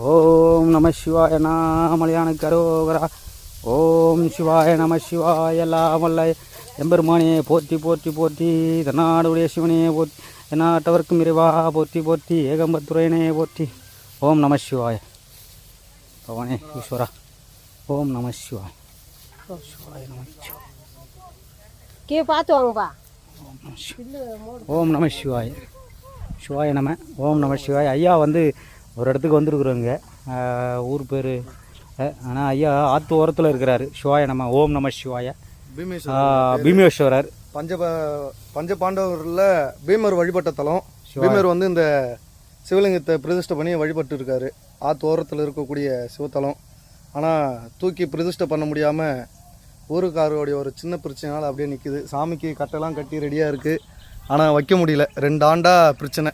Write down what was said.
ஓம் நம சிவாய நாமலையான கரோகரா. ஓம் சிவாய நம சிவாய எல்லாம் வல்ல எம்பெருமானே போற்றி போற்றி போற்றி. தன்னாடுடைய சிவனே போற்றி, எந்நாட்டவர்க்கும் இறைவா போற்றி போற்றி. ஏகம்பத்துரையனே போற்றி. ஓம் நம சிவாய பவனே ஈஸ்வரா. ஓம் நம சிவாய. ஓம் சிவாய நம சிவாய. கே பார்த்து வாங்கப்பா. ஓம் நம சிவாய. சிவாய நம. ஓம் நம சிவாய. ஐயா வந்து ஒரு இடத்துக்கு வந்துருக்குறோங்க. ஊர் பேர் ஆனால் ஐயா ஆற்று ஓரத்தில் இருக்கிறாரு. சிவாய நம. ஓம் நம சிவாய. பீமேஸ்வரர் பஞ்ச பாண்டவரில் பீமர் வழிபட்ட தலம். பீமர் வந்து இந்த சிவலிங்கத்தை பிரதிஷ்டை பண்ணி வழிபட்டு இருக்காரு. ஆற்று ஓரத்தில் இருக்கக்கூடிய சிவத்தலம். ஆனால் தூக்கி பிரதிஷ்டை பண்ண முடியாமல் ஊருக்காரோடைய ஒரு சின்ன பிரச்சனைனால அப்படியே நிற்கிது. சாமிக்கு கட்டெல்லாம் கட்டி ரெடியாக இருக்குது, ஆனால் வைக்க முடியல. 2 ஆண்டாக பிரச்சனை.